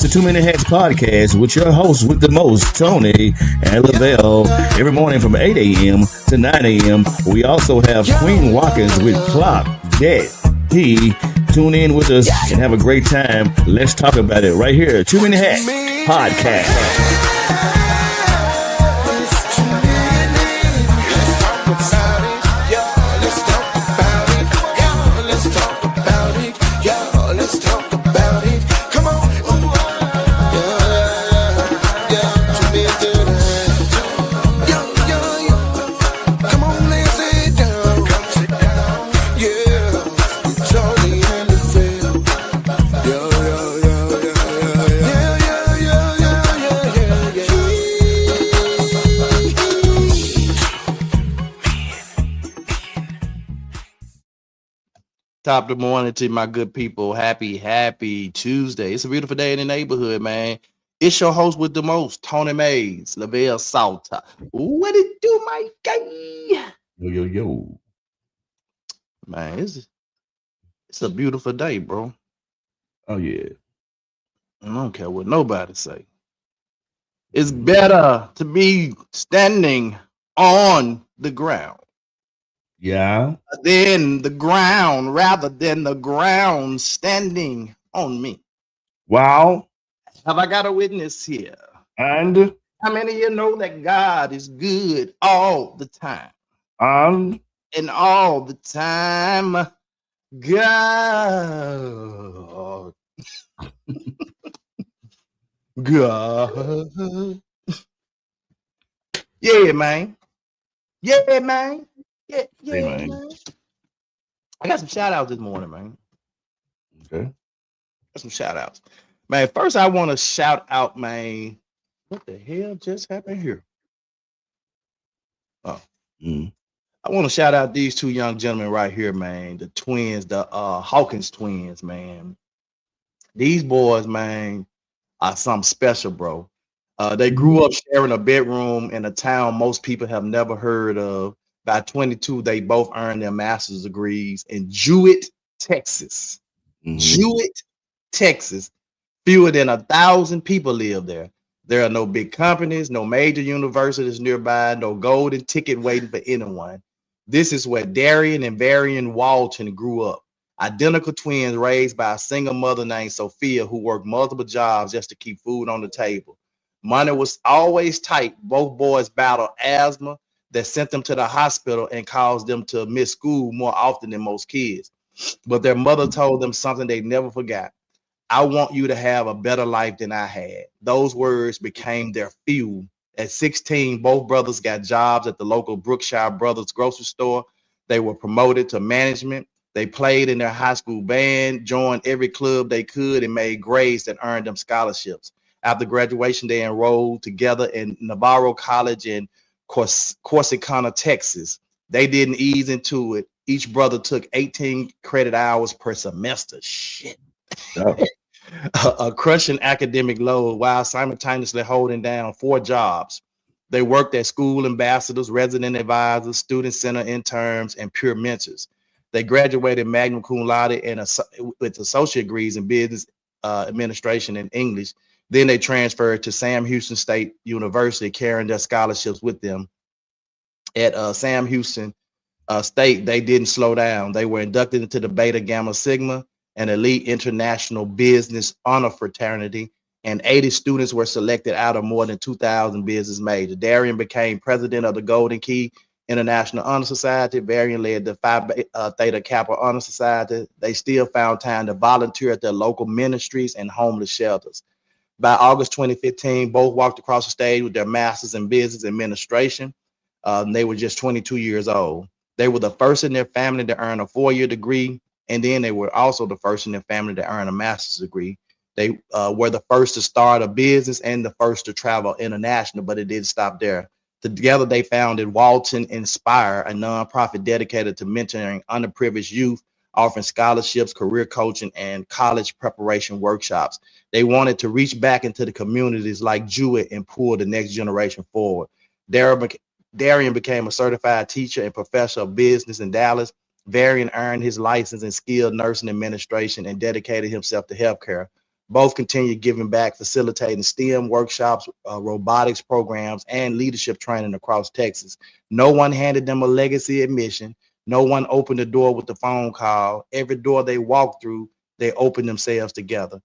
It's the Too Many Hats podcast with your hosts with the most, Tony and Lavelle, every morning from 8 a.m. to 9 a.m. We also have Queen Watkins with Clock Dead. Tune in with us and have a great time. Let's talk about it right here. Too Many Hats podcast. Top of the morning to my good people. Happy Tuesday. It's a beautiful day in the neighborhood, man. It's your host with the most, Tony Mays, Lavelle Salta. What it do, my guy? Yo. Man, it's a beautiful day, bro. Oh, yeah. I don't care what nobody say. It's better to be standing on the ground. Yeah. Than the ground, rather than the ground standing on me. Wow. Have I got a witness here? And how many of you know that God is good all the time? And all the time, God. God. Yeah, man. Yeah, man. Yeah, hey, man. I got some shout outs this morning, man. Okay. Got some shout outs. Man, first I want to shout out, man. What the hell just happened here? Oh. I want to shout out these two young gentlemen right here, man. The twins, the Hawkins twins, man. These boys, man, are something special, bro. They grew up sharing a bedroom in a town most people have never heard of. By 22, they both earned their master's degrees in Jewett, Texas. Jewett, Texas. Fewer than 1,000 people live there. There are no big companies, no major universities nearby, no golden ticket waiting for anyone. This is where Darian and Varian Walton grew up. Identical twins raised by a single mother named Sophia who worked multiple jobs just to keep food on the table. Money was always tight. Both boys battled asthma that sent them to the hospital and caused them to miss school more often than most kids. But their mother told them something they never forgot. I want you to have a better life than I had. Those words became their fuel. At 16, both brothers got jobs at the local Brookshire Brothers grocery store. They were promoted to management. They played in their high school band, joined every club they could, and made grades that earned them scholarships. After graduation, they enrolled together in Navarro College in Corsicana, Texas. They didn't ease into it. Each brother took 18 credit hours per semester. Shit. Oh. A crushing academic load while simultaneously holding down 4 jobs. They worked as school ambassadors, resident advisors, student center interns, and peer mentors. They graduated magna cum laude and with associate degrees in business administration and English. Then they transferred to Sam Houston State University, carrying their scholarships with them. At Sam Houston State, they didn't slow down. They were inducted into the Beta Gamma Sigma, an elite international business honor fraternity, and 80 students were selected out of more than 2,000 business majors. Darian became president of the Golden Key International Honor Society. Varian led the Phi Theta Kappa Honor Society. They still found time to volunteer at their local ministries and homeless shelters. By August 2015, both walked across the stage with their masters in business administration. They were just 22 years old. They were the first in their family to earn a 4-year degree, and then they were also the first in their family to earn a master's degree. They were the first to start a business and the first to travel international, but it didn't stop there. Together, they founded Walton Inspire, a nonprofit dedicated to mentoring underprivileged youth, offering scholarships, career coaching, and college preparation workshops. They wanted to reach back into the communities like Jewett and pull the next generation forward. Darian became a certified teacher and professor of business in Dallas. Varian earned his license in skilled nursing administration and dedicated himself to healthcare. Both continue giving back, facilitating STEM workshops, robotics programs, and leadership training across Texas. No one handed them a legacy admission. No one opened the door with the phone call. Every door they walked through, they opened themselves together.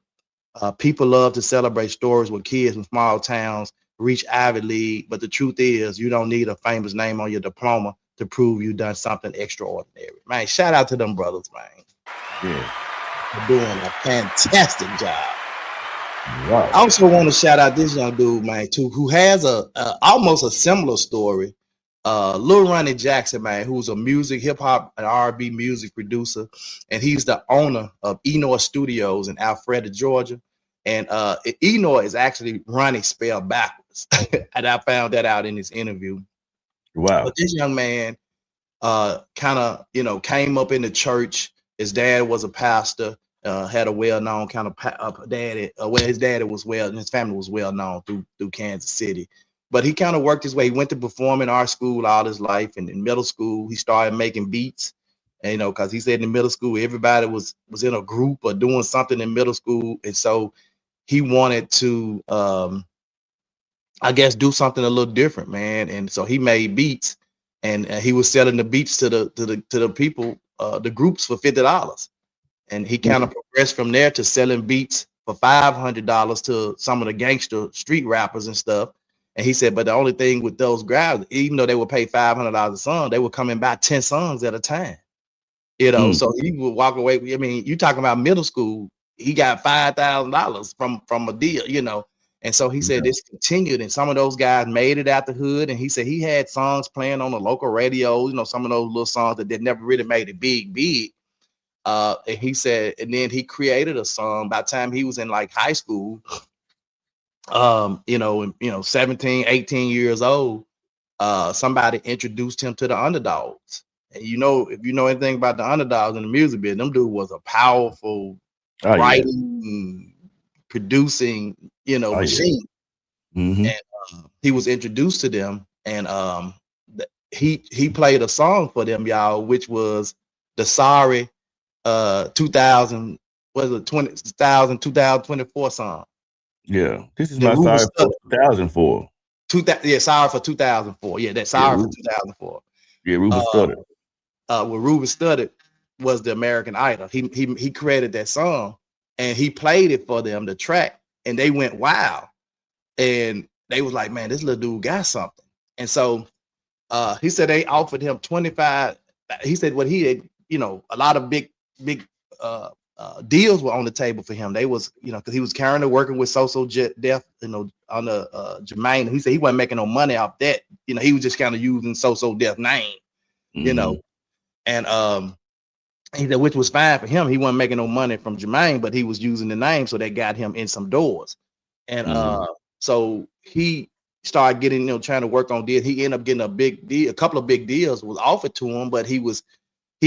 People love to celebrate stories when kids from small towns reach Ivy League, but the truth is, you don't need a famous name on your diploma to prove you done something extraordinary. Man, shout out to them brothers, man. Yeah. They're doing a fantastic job. Wow. I also want to shout out this young dude, man, too, who has a almost a similar story. Lil Ronnie Jackson, man, who's a music, hip hop, and R&B music producer, and he's the owner of Enor Studios in Alpharetta, Georgia. And Enor is actually Ronnie spelled backwards, and I found that out in this interview. Wow. But this young man, kind of, came up in the church. His dad was a pastor. Had a well-known kind of daddy. Well, his daddy was and his family was well known through Kansas City. But he kind of worked his way. He went to performing art school all his life, and in middle school he started making beats. And because he said in middle school everybody was in a group or doing something in middle school, and so he wanted to, I guess, do something a little different, man. And so he made beats, and he was selling the beats to the people, the groups, for $50. And he kind of progressed from there to selling beats for $500 to some of the gangster street rappers and stuff. And he said, but the only thing with those guys, even though they would pay $500 a song, they would come and buy 10 songs at a time. So he would walk away. I mean, you talking about middle school, he got $5,000 from a deal, And so he said this continued, and some of those guys made it out the hood. And he said he had songs playing on the local radio, some of those little songs that never really made it big. And he said, and then he created a song by the time he was in like high school, 17, 18 years old. Somebody introduced him to the Underdogs. And if you know anything about the Underdogs in the music business, them dude was a powerful writing, producing, machine. Mm-hmm. And he was introduced to them, and he played a song for them, y'all, which was the Sorry 2000, was it 2024 song. Yeah, this is my Sorry for 2004. Sorry for 2004. Yeah, that's Sorry for 2004. Yeah, Ruben Studdard. Well, Ruben Studdard was the American Idol. He created that song, and he played it for them, the track, and they went wild. And they was like, man, this little dude got something. And so he said they offered him 25. He said what he had, a lot of big deals were on the table for him. They was, because he was currently working with So Def, on the Jermaine. He said he wasn't making no money off that. He was just kind of using So Def name, and he said, which was fine for him. He wasn't making no money from Jermaine, but he was using the name, so that got him in some doors. And so he started getting, trying to work on deals. He ended up getting a big deal. A couple of big deals was offered to him, but he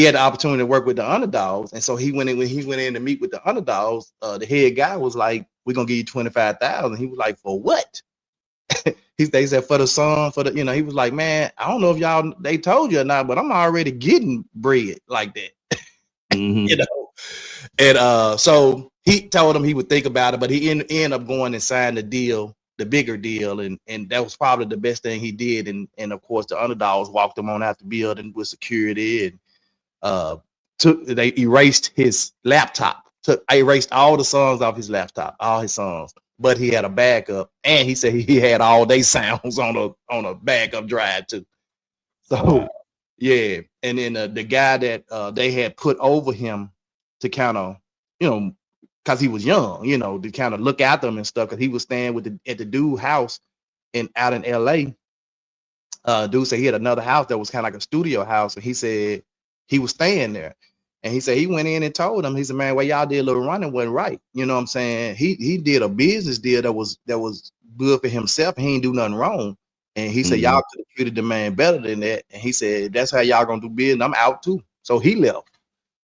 had the opportunity to work with the Underdogs. And so when he went in to meet with the Underdogs, the head guy was like, we're gonna give you $25,000. He was like, for what? They said for the song, he was like, man, I don't know if they told you or not, but I'm already getting bread like that. And so he told him he would think about it, but he ended up going and signed the deal, the bigger deal, and that was probably the best thing he did. And of course the Underdogs walked him on out the building with security, and they erased his laptop. Erased all the songs off his laptop, all his songs, but he had a backup, and he said he had all their sounds on a backup drive too. So yeah, and then the guy that they had put over him to kind of, because he was young, to kind of look after him and stuff, because he was staying at the dude house out in LA. Dude said he had another house that was kind of like a studio house, and he said he was staying there. And he said he went in and told him, he said, man, what y'all did Lil Ronnie wasn't right. You know what I'm saying? He did a business deal that was good for himself. He ain't do nothing wrong. And he said, y'all could have treated the man better than that. And he said, that's how y'all gonna do business. I'm out too. So he left.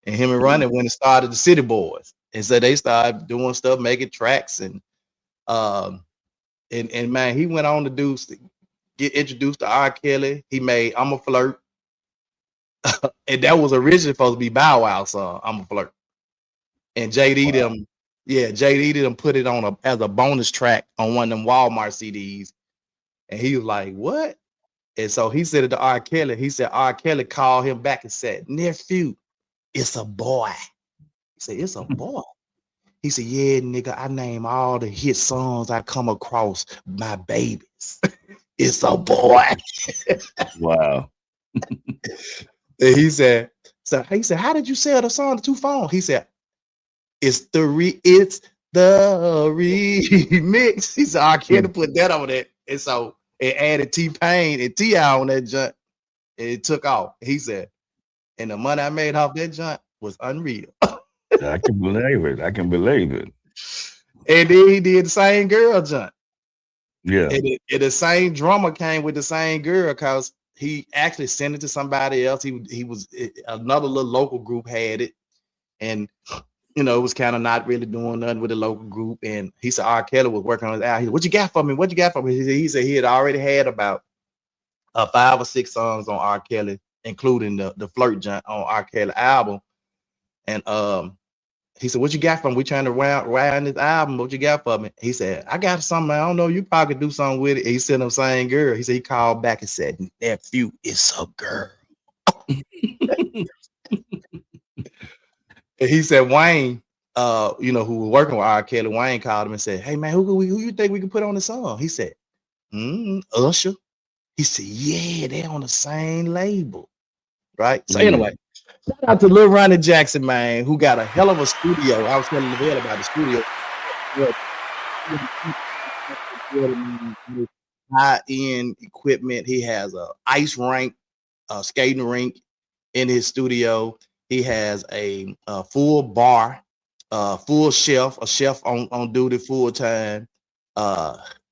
And him and Ronnie went and started the City Boys. And so they started doing stuff, making tracks, and man, he went on to get introduced to R. Kelly. He made I'm a Flirt. And that was originally supposed to be Bow Wow's song, I'm a Flirt. And JD them Yeah, JD didn't put it on as a bonus track on one of them Walmart CDs. And he was like, what? And so he said it to R. Kelly. He said R. Kelly called him back and said, nephew, it's a boy. He said, it's a boy. He said, yeah, nigga, I name all the hit songs I come across my babies. It's a boy. Wow. And he said, how did you sell the song to 2 phones? He said, it's the remix. He said, I can't put that on it. And so it added T-Pain and T.I. on that joint. And it took off. He said, and the money I made off that joint was unreal. I can believe it. I can believe it. And then he did the same girl joint. Yeah. And the same drummer came with the same girl because he actually sent it to somebody else. He was another little local group had it. And you know, it was kind of not really doing nothing with the local group. And he said R. Kelly was working on his album. He said, what you got for me? What you got for me? He said he had already had about 5 or 6 songs on R. Kelly, including the Flirt joint on R. Kelly album. And he said, what you got for me? We trying to round this album. What you got for me? He said, I got something. I don't know. You probably could do something with it. And he said, I'm saying girl. He said he called back and said, nephew, it's a girl. And he said Wayne, you know, who was working with R. Kelly, Wayne called him and said, hey man, who you think we can put on the song? He said, Usher. He said, yeah, they're on the same label. Right. So anyway, shout out to Lil Ronnie Jackson, man, who got a hell of a studio. I was telling Lavelle about the studio. High-end equipment. He has a ice rink, a skating rink in his studio. He has a full bar, full chef, a chef on duty full time.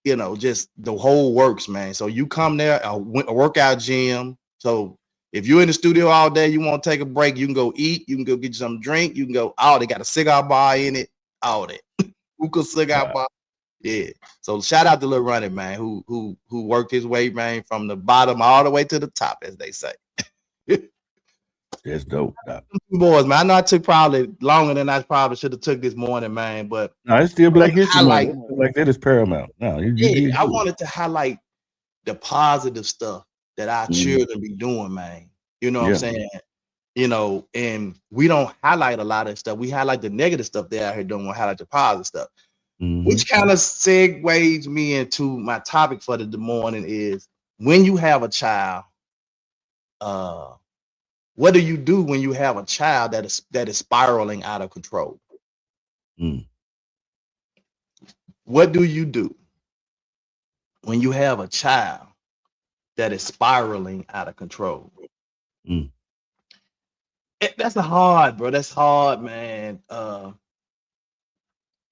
You know, just the whole works, man. So you come there, a workout gym. So if you're in the studio all day, you want to take a break, you can go eat, you can go get you some drink, you can go, they got a cigar bar in it, all that. Hookah cigar bar. Yeah. So shout out to Lil Ronnie, man, who worked his way, man, from the bottom all the way to the top, as they say. That's dope. Boys, man. I know I took probably longer than I probably should have took this morning, man. But no, it's still Black History Month. Like that is paramount. No, I wanted to highlight the positive stuff that our children be doing, man. You know what I'm saying? You know, and we don't highlight a lot of stuff. We highlight the negative stuff they out here doing. We highlight the positive stuff, which kind of segues me into my topic for the morning is when you have a child, what do you do when you have a child that is spiraling out of control? What do you do when you have a child that is spiraling out of control? That's hard, bro. That's hard, man.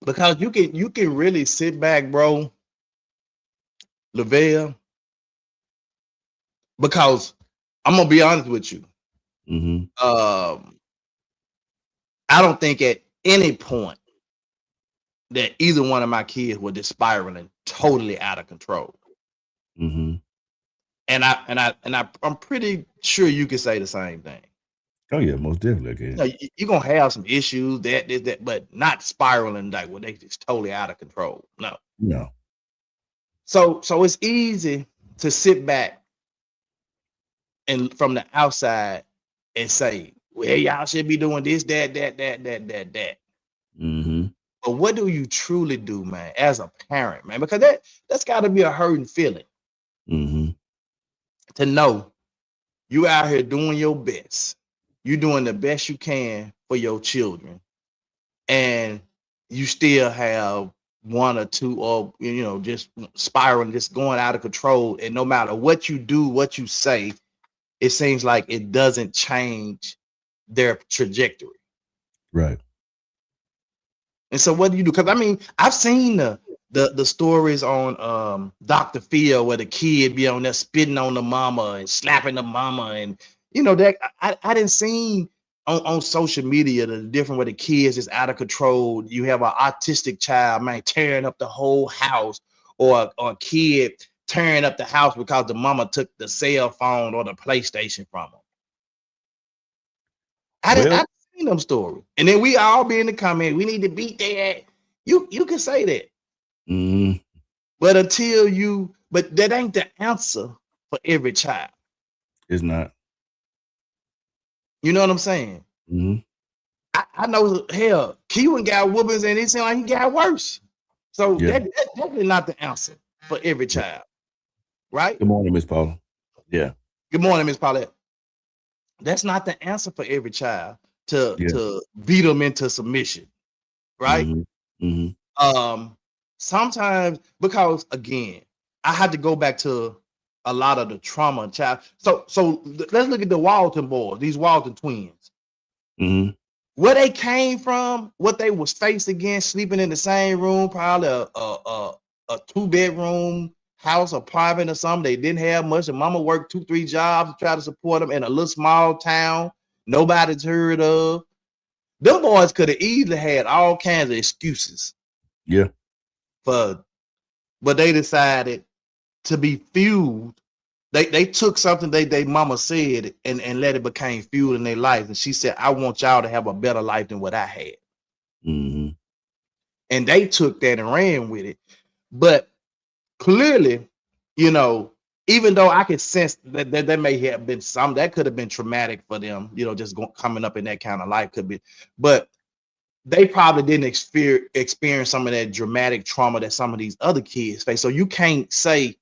Because you can really sit back, bro, Lavelle. Because I'm gonna be honest with you. I don't think at any point that either one of my kids were just spiraling totally out of control. And I'm pretty sure you could say the same thing. Oh yeah, most definitely. You know, you're gonna have some issues that, but not spiraling like when they just totally out of control. No. So it's easy to sit back and from the outside and say, well, y'all should be doing this, that. But what do you truly do, man, as a parent, man? Because that's got to be a hurting feeling. To know you out here doing your best. You're doing the best you can for your children. And you still have one or two, or, you know, just spiraling, just going out of control. And no matter what you do, what you say, it seems like it doesn't change their trajectory. Right. And so what do you do? Because I mean, I've seen the stories on Dr. Phil where the kid be on there spitting on the mama and slapping the mama, and you know that I didn't see on social media the different way the kids is out of control. You have an autistic child, man, tearing up the whole house, or a kid tearing up the house because the mama took the cell phone or the PlayStation from them. I didn't see them stories. And then we all be in the comment, we need to beat that. You can say that. Mm-hmm. But but that ain't the answer for every child. It's not. You know what I'm saying? Mm-hmm. I know, hell, Keelan got whoopings and it seemed like he got worse. So that's definitely not the answer for every child, right? Good morning, Miss Paula. Yeah. Good morning, Miss Paulette. That's not the answer for every child to beat them into submission, right? Mm-hmm. Mm-hmm. Sometimes, because again, I had to go back to a lot of the trauma child. So let's look at the Walton boys, these Walton twins. Mm-hmm. Where they came from, what they was faced against, sleeping in the same room, probably a 2-bedroom house, apartment or something. They didn't have much. And mama worked 2-3 jobs to try to support them in a little small town nobody's heard of. Them boys could have easily had all kinds of excuses. Yeah. But they decided to be fueled. They took something they mama said and let it become fuel in their life. And she said, I want y'all to have a better life than what I had. Mm-hmm. And they took that and ran with it. But clearly, you know, even though I could sense that there may have been some that could have been traumatic for them, you know, just coming up in that kind of life could be, but they probably didn't experience some of that dramatic trauma that some of these other kids face. So you can't say,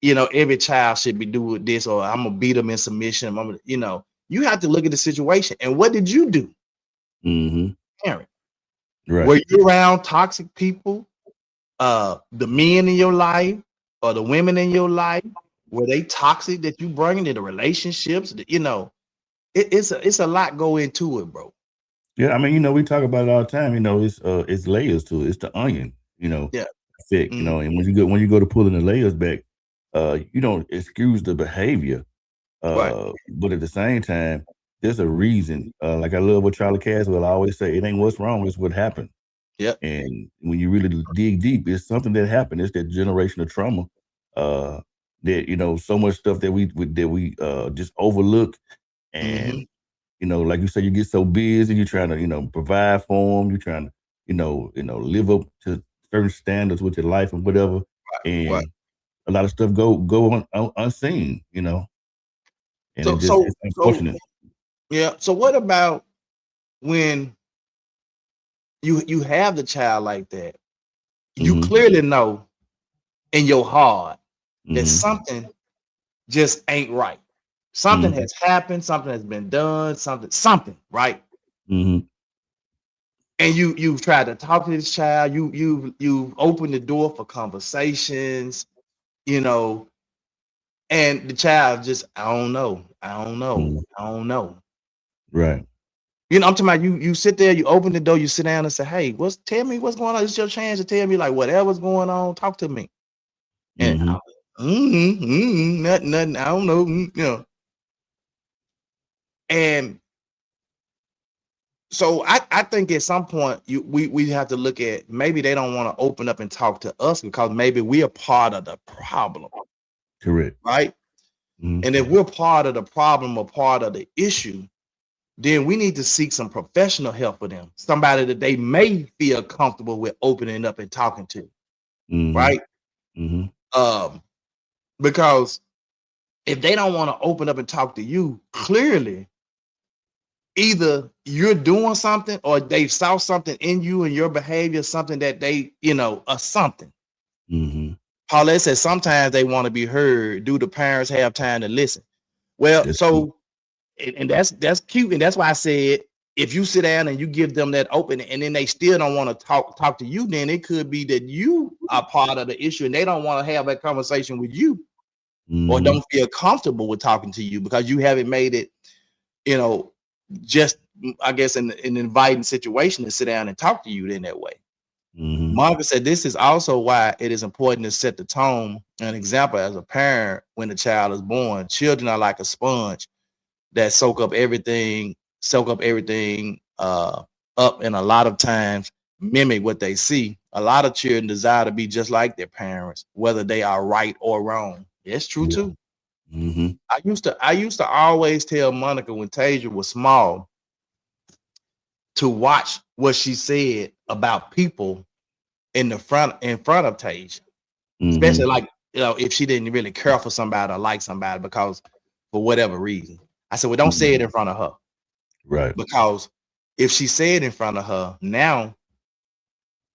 you know, every child should be doing this, or I'm gonna beat them in submission. You know, you have to look at the situation. And what did you do, parent? Right. Were you around toxic people? The men in your life or the women in your life, were they toxic that you bring into the relationships? You know, it's a lot go into it, bro. Yeah, I mean, you know, we talk about it all the time. You know, it's layers to it. It's the onion. You know, thick. You know, and when you go to pulling the layers back, you don't excuse the behavior, Right. but at the same time, there's a reason. Like I love what Charlie Caswell always say: it ain't what's wrong, it's what happened. Yep. And when you really dig deep, it's something that happened. It's that generational trauma. That, you know, so much stuff that we just overlook. And you know, like you say, you get so busy, you're trying to, you know, provide for them, you're trying to, you know, live up to certain standards with your life and whatever. And a lot of stuff go unseen, you know. And it's unfortunate. Yeah. So what about when you have the child like that? You clearly know in your heart that something just ain't right. Something has happened, something has been done, something, right? And you've tried to talk to this child, you've opened the door for conversations, you know, and the child just, I don't know. Right. You know, I'm talking about you sit there, you open the door, you sit down and say, hey, tell me what's going on. It's your chance to tell me, like, whatever's going on, talk to me. And nothing, I don't know, you know. And so I think at some point we have to look at, maybe they don't want to open up and talk to us because maybe we are part of the problem. Correct. Right. And if we're part of the problem or part of the issue, then we need to seek some professional help for them. Somebody that they may feel comfortable with opening up and talking to. Right. Because if they don't want to open up and talk to you, clearly, either you're doing something or they saw something in you and your behavior, something that they, you know, or something. Paulette says sometimes they want to be heard. Do the parents have time to listen? Well, that's so, and that's cute. And that's why I said, if you sit down and you give them that opening and then they still don't want to talk to you, then it could be that you are part of the issue and they don't want to have that conversation with you or don't feel comfortable with talking to you because you haven't made it, you know, just, I guess, an inviting situation to sit down and talk to you in that way. Monica said, this is also why it is important to set the tone. An example, as a parent, when the child is born, children are like a sponge that soak up everything up, and a lot of times mimic what they see. A lot of children desire to be just like their parents, whether they are right or wrong. It's true too. I used to always tell Monica when Tasia was small, to watch what she said about people in front of Tasia, especially like, if she didn't really care for somebody or like somebody because for whatever reason. I said, well, don't say it in front of her. Right. Because if she said in front of her, now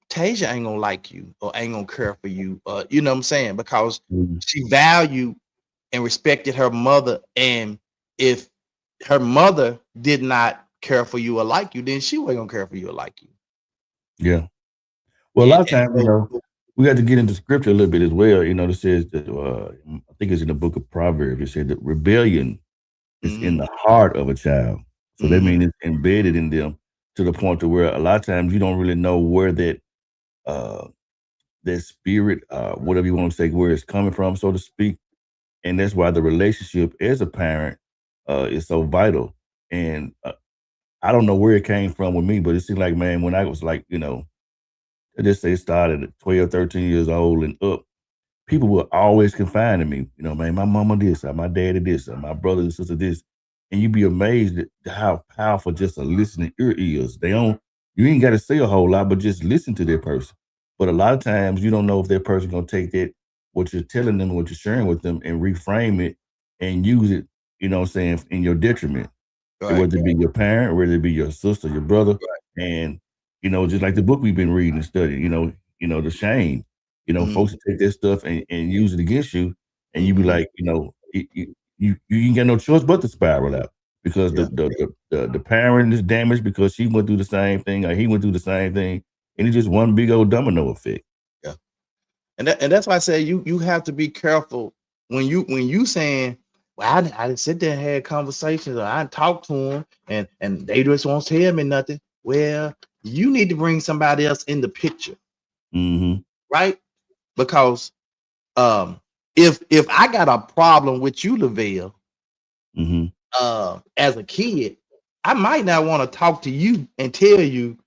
Tasia ain't gonna like you or ain't gonna care for you. You know what I'm saying? Because she valued and respected her mother. And if her mother did not care for you or like you, then she wasn't gonna care for you or like you. Yeah. Well, a lot of times, we got to get into scripture a little bit as well. It says that I think it's in the book of Proverbs. It said that rebellion is in the heart of a child. So that means it's embedded in them to the point to where a lot of times you don't really know where that spirit, whatever you want to say, where it's coming from, so to speak. And that's why the relationship as a parent is so vital. And I don't know where it came from with me, but it seemed like, man, when I was like, I just say started at 12, 13 years old and up, people were always confined to me. Man, my mama this, or my daddy this, or my brother and sister this. And you'd be amazed at how powerful just a listening ear is. You ain't got to say a whole lot, but just listen to that person. But a lot of times you don't know if that person gonna take that, what you're telling them, what you're sharing with them, and reframe it and use it, in your detriment. Right. Whether it be your parent, whether it be your sister, your brother, right. And just like the book we've been reading and studying, the shame, folks take that stuff and use it against you, and you be like, you ain't got no choice but to spiral out because the parent is damaged because she went through the same thing or he went through the same thing, and it's just one big old domino effect. Yeah, and that's why I say you have to be careful when you saying, well, I didn't sit there and had conversations, or I didn't talk to them, and they just won't tell me nothing. Well, you need to bring somebody else in the picture, right? Because if I got a problem with you, Lavelle, as a kid, I might not want to talk to you and tell you,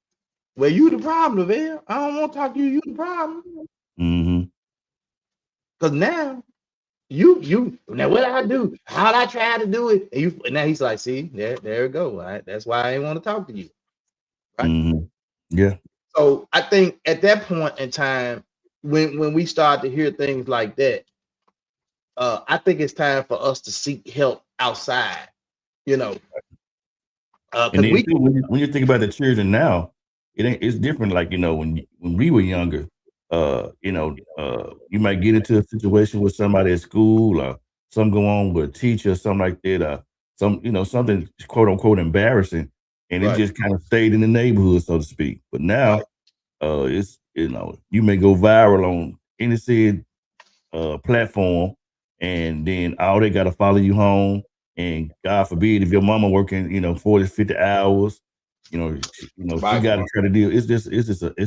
well, you the problem, Lavelle. I don't want to talk to you. You the problem. Because now you now what I do? How'd I try to do it? And now he's like, see, there it go. Right? That's why I didn't want to talk to you. Right? Yeah. So I think at that point in time, when we start to hear things like that, I think it's time for us to seek help outside. And then when you think about the children now, it's different. Like when we were younger, you might get into a situation with somebody at school or something go on with a teacher or something like that, or something quote unquote embarrassing, and it just kind of stayed in the neighborhood, so to speak. But now, it's you may go viral on any said platform, and then all they got to follow you home. And God forbid if your mama working 40, 50 hours, she got to try to deal. It's just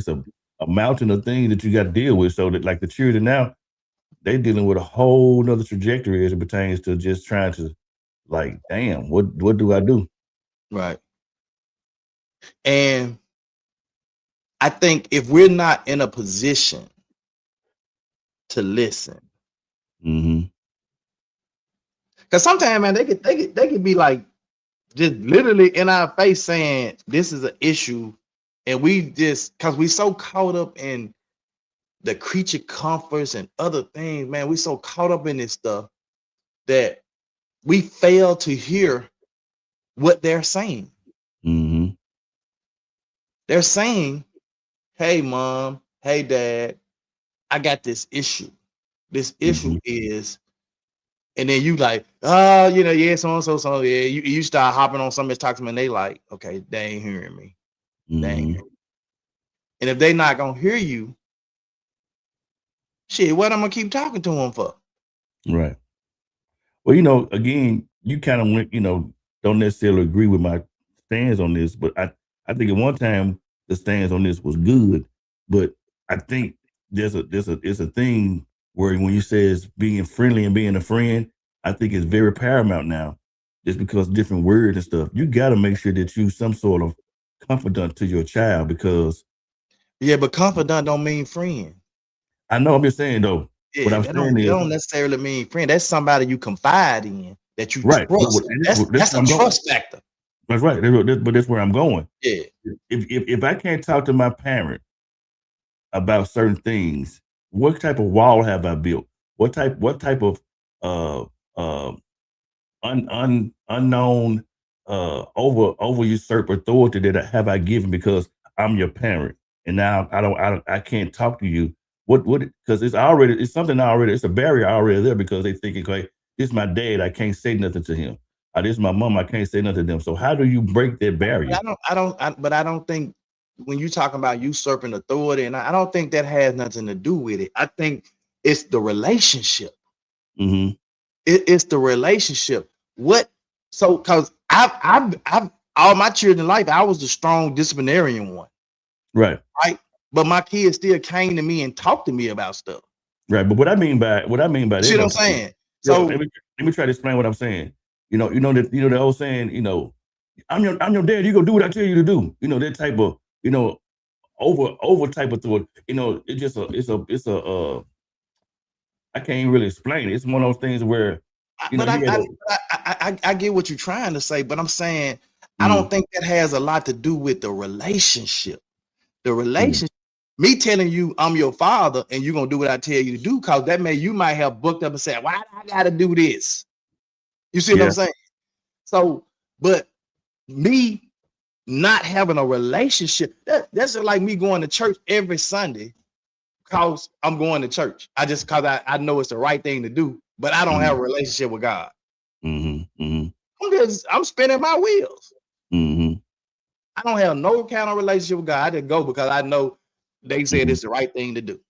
a mountain of things that you got to deal with. So that like the children now, they dealing with a whole nother trajectory as it pertains to just trying to, like, damn, what do I do? Right. And I think if we're not in a position to listen, because sometimes, man, they could be like just literally in our face saying this is an issue, and we just because we so caught up in the creature comforts and other things, man, we so caught up in this stuff that we fail to hear what they're saying. They're saying, hey, mom, hey, dad, I got this issue. This issue is, and then you like, oh, yeah, so, yeah. You start hopping on somebody's talking, and they like, okay, they ain't hearing me. They ain't hearing me. And if they not gonna hear you, shit, what I'm gonna keep talking to them for? Right. Well, again, you kind of went, don't necessarily agree with my stance on this, but I think at one time the stance on this was good, but I think there's a thing where when you say it's being friendly and being a friend, I think it's very paramount now, just because different words and stuff. You got to make sure that you some sort of confidant to your child, because but confidant don't mean friend. I know. I'm just saying though. Yeah, what I'm saying is, don't necessarily mean friend. That's somebody you confide in, that you trust. That's a trust factor. That's right. But that's where I'm going. Yeah. If I can't talk to my parent about certain things, what type of wall have I built? What type of uh uh unknown over usurp authority that have I given because I'm your parent and now I can't talk to you. What because it's something already, it's a barrier already there because they think, okay, this is my dad, I can't say nothing to him. This is my mom, I can't say nothing to them. So how do you break that barrier? But I don't think when you talking about usurping authority, and I don't think that has nothing to do with it. I think it's the relationship. Mm-hmm. It's the relationship. What? So, cause I've all my children life, I was the strong disciplinarian one, Right. but my kids still came to me and talked to me about stuff. Right. But what I mean by You see what I'm saying? So So let me try to explain what I'm saying. You know the old saying, I'm your dad, you gonna do what I tell you to do. That type of, over type of thought. It's just I can't really explain it. It's one of those things where I get what you're trying to say, but I'm saying I don't think that has a lot to do with the relationship. The relationship, me telling you I'm your father and you're gonna do what I tell you to do, because that you might have booked up and said, why do I gotta do this? You see what I'm saying? So, but me not having a relationship, that's like me going to church every Sunday because I'm going to church. Because I know it's the right thing to do, but I don't have a relationship with God. I'm spinning my wheels. I don't have no kind of relationship with God. I just go because I know they said it's the right thing to do.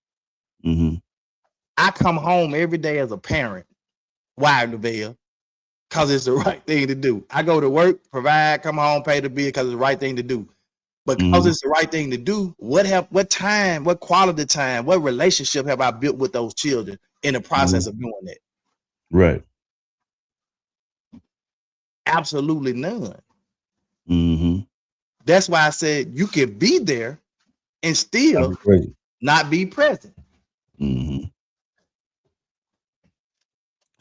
I come home every day as a parent. Why, Lavelle? Because it's the right thing to do. I go to work, provide, come home, pay the bill because it's the right thing to do. But because it's the right thing to do, what quality time, what relationship have I built with those children in the process of doing that? Right. Absolutely none. That's why I said you can be there and still not be present.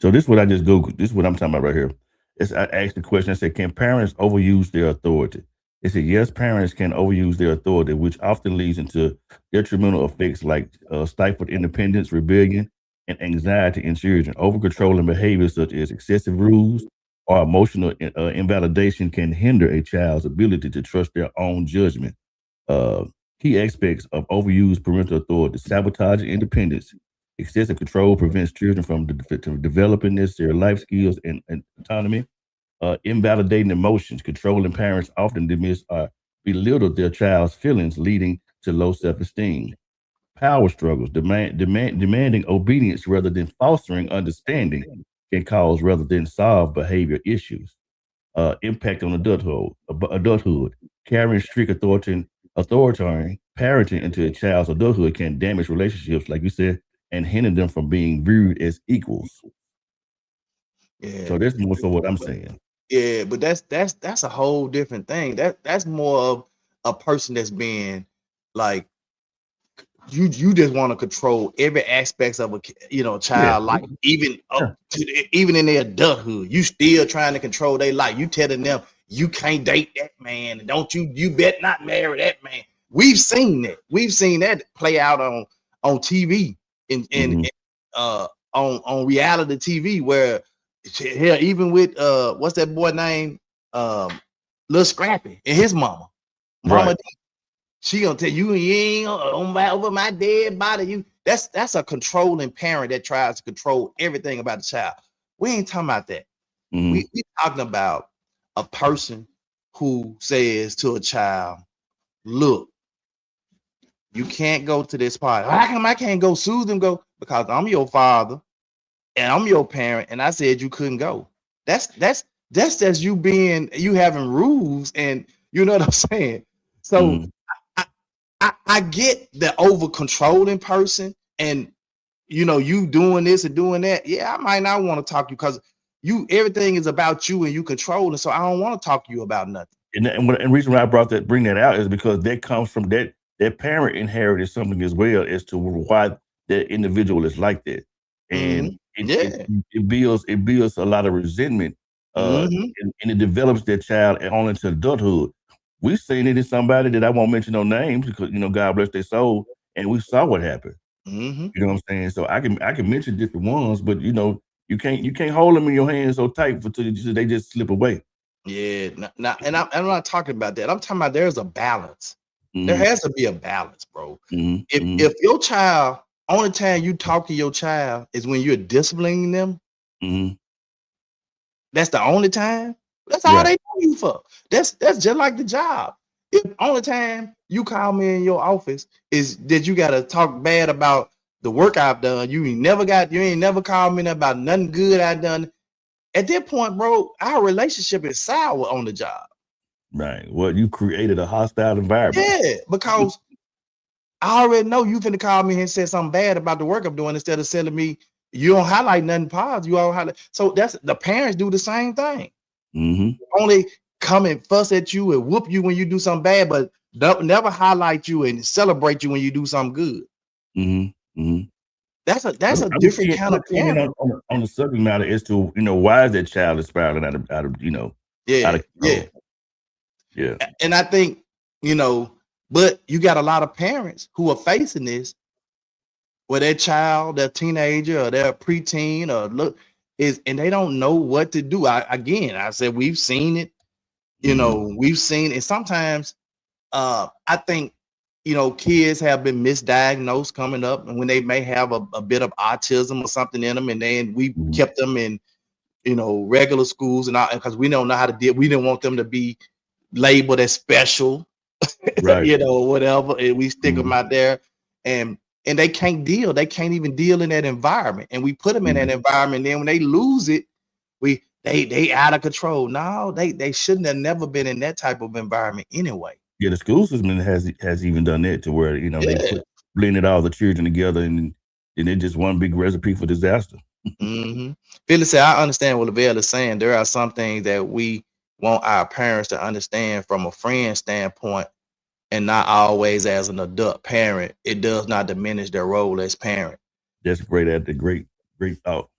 So this is what I just Googled. This is what I'm talking about right here. I asked the question, I said, can parents overuse their authority? It said, yes, parents can overuse their authority, which often leads into detrimental effects like stifled independence, rebellion, and anxiety in children. Over-controlling behaviors such as excessive rules or emotional invalidation can hinder a child's ability to trust their own judgment. Key aspects of overused parental authority: sabotaging independence. Excessive control prevents children from developing necessary life skills and autonomy. Invalidating emotions. Controlling parents often dismiss or belittle their child's feelings, leading to low self-esteem. Power struggles. Demanding obedience rather than fostering understanding can cause rather than solve behavior issues. Impact on adulthood. Carrying strict authoritarian parenting into a child's adulthood can damage relationships, like you said, and hinder them from being viewed as equals. Yeah. So that's more so what I'm saying. Yeah, but that's a whole different thing. That's more of a person that's being like you just want to control every aspects of a child life, even even in their adulthood. You still trying to control their life. You telling them you can't date that man, and you bet not marry that man. We've seen that. We've seen that play out on TV and on reality TV where even with what's that boy name, Lil Scrappy and his mama Right. D. She gonna tell you ain't over my dead body. That's a controlling parent that tries to control everything about the child. We ain't talking about that. We talking about a person who says to a child, look, you can't go to this party. How come I can't go? Susan go, because I'm your father and I'm your parent, and I said you couldn't go. That's as you having rules, and you know what I'm saying. So I get the over controlling person, and you doing this and doing that. Yeah, I might not want to talk to you because everything is about you and you controlling. So I don't want to talk to you about nothing. And the reason why I bring that out is because that comes from that parent inherited something as well as to why that individual is like that. And it builds a lot of resentment and it develops that child on into adulthood. We've seen it in somebody that I won't mention no names because God bless their soul, and we saw what happened. Mm-hmm. You know what I'm saying? So I can mention different ones, but you can't hold them in your hands so tight till they just slip away. Yeah, and I'm not talking about that. I'm talking about there's a balance. There Mm-hmm. has to be a balance, bro. Mm-hmm. If your child, only time you talk to your child is when you're disciplining them, Mm-hmm. that's the only time. That's all Right. they know you for. That's just like the job. If only time you call me in your office is that you gotta talk bad about the work I've done. You ain't never called me about nothing good I done. At that point, bro, our relationship is sour on the job. Right. Well, you created a hostile environment. Yeah, because I already know you finna call me and say something bad about the work I'm doing instead of telling me you don't highlight nothing positive. You all highlight. So that's the parents do the same thing. Mm-hmm. Only come and fuss at you and whoop you when you do something bad, but never highlight you and celebrate you when you do something good. Mm-hmm. Mm-hmm. That's a different kind of parent. On the subject matter as to why is that child is spiraling out of out of control. Yeah. And I think but you got a lot of parents who are facing this where their child, their teenager, or their preteen, and they don't know what to do. I said we've seen it. We've seen it. Sometimes I think kids have been misdiagnosed coming up, and when they may have a bit of autism or something in them, and then we kept them in regular schools and all because we don't know how to deal. We didn't want them to be labeled as special, Right. whatever, and we stick them out there, and they can't deal. They can't even deal in that environment, and we put them in that environment. Then when they lose it, they out of control. No, they shouldn't have never been in that type of environment anyway. Yeah, the school system has even done that to where they blended all the children together and it's just one big recipe for disaster. Phyllis said, I understand what Lavelle is saying. There are some things that we want our parents to understand from a friend standpoint and not always as an adult parent. It does not diminish their role as parent. That's great thought.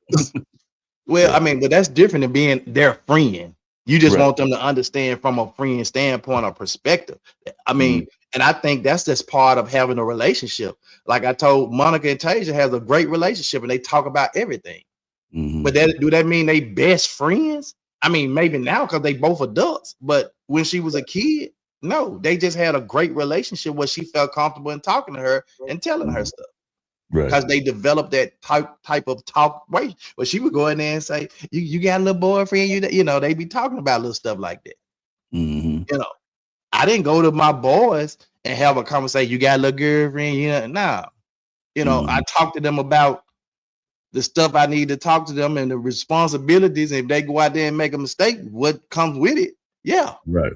Well, I mean, but that's different than being their friend. You just want them to understand from a friend standpoint or perspective. I mean, and I think that's just part of having a relationship. Like I told Monica and Tasia has a great relationship and they talk about everything. But do that mean they best friends? I mean, maybe now because they both adults, but when she was a kid, no, they just had a great relationship where she felt comfortable in talking to her and telling her stuff. Because they developed that type of talk way where she would go in there and say, you got a little boyfriend, they be talking about little stuff like that. I didn't go to my boys and have a conversation, you got a little girlfriend, nah. I talked to them about the stuff I need to talk to them and the responsibilities. And if they go out there and make a mistake, what comes with it? Yeah. Right.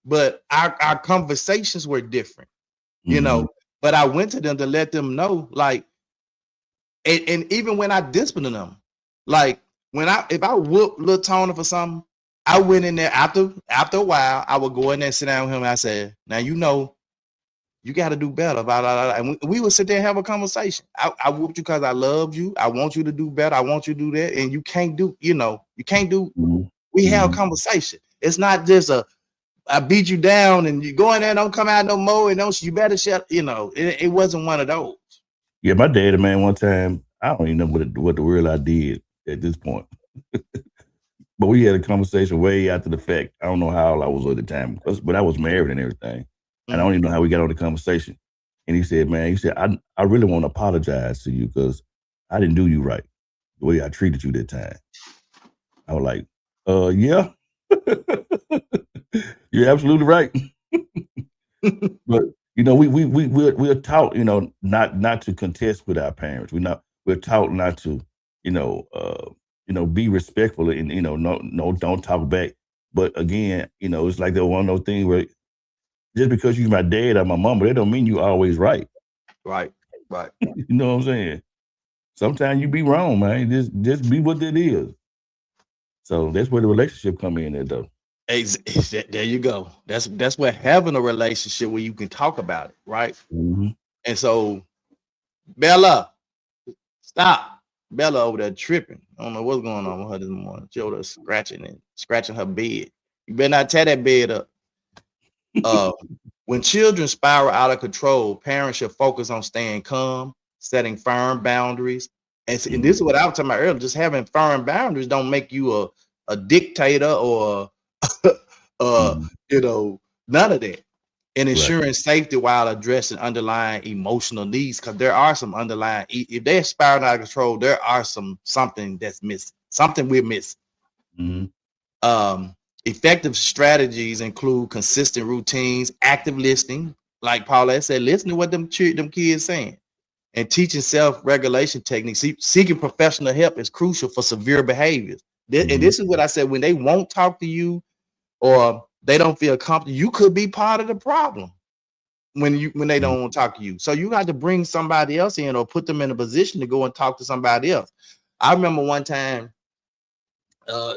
But our conversations were different, but I went to them to let them know, like, and even when I disciplined them, like if I whoop little Tony for something, I went in there after a while, I would go in there and sit down with him. And I said, now, you got to do better. Blah, blah, blah. And we would sit there and have a conversation. I whooped you because I loved you. I want you to do better. I want you to do that. And you can't do, we have a conversation. It's not just I beat you down and you go in there, don't come out no more, and you better shut, it wasn't one of those. Yeah, my daddy, man, one time, I don't even know what the world I did at this point. But we had a conversation way after the fact. I don't know how old I was at the time, but I was married and everything. And I don't even know how we got on the conversation. And he said, I really want to apologize to you because I didn't do you right the way I treated you that time. I was like, yeah. You're absolutely right. But we're taught, not to contest with our parents. We're taught not to, be respectful and no, don't talk back. But again, it's like that one of those things where just because you're my dad or my mom, but that don't mean you always right. Right. You know what I'm saying? Sometimes you be wrong, man. Just be what it is. So that's where the relationship come in there, though. There you go. That's where having a relationship where you can talk about it, right? And so, Bella, stop. Bella over there tripping. I don't know what's going on with her this morning. She over there scratching her bed. You better not tear that bed up. When children spiral out of control, parents should focus on staying calm, setting firm boundaries. And this is what I was talking about earlier. Just having firm boundaries don't make you a dictator or you know, none of that. And ensuring safety while addressing underlying emotional needs, because there are some underlying, if they're spiraling out of control, there are something that's missing, something we're missing. Effective strategies include consistent routines, active listening, like Paulette said, listen to what them kids saying, and teaching self-regulation techniques. Seeking professional help is crucial for severe behaviors. And this is what I said: when they won't talk to you or they don't feel comfortable, you could be part of the problem when they don't want to talk to you. So you got to bring somebody else in or put them in a position to go and talk to somebody else. I remember one time,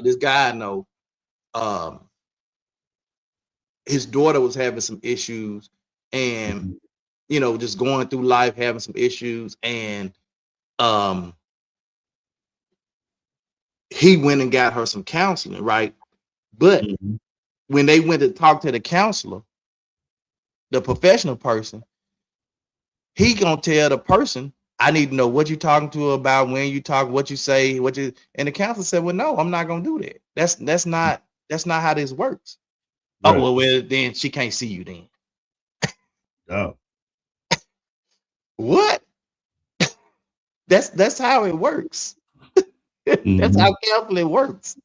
this guy I know, his daughter was having some issues and you know, just going through life having some issues, and he went and got her some counseling, right? But when they went to talk to the counselor, the professional person, he gonna tell the person, I need to know what you're talking to her about, when you talk, what you say, and the counselor said, well, no, I'm not gonna do that. That's not how this works. Right. Oh, well, then she can't see you then. Oh. What? That's how it works. That's how counseling works.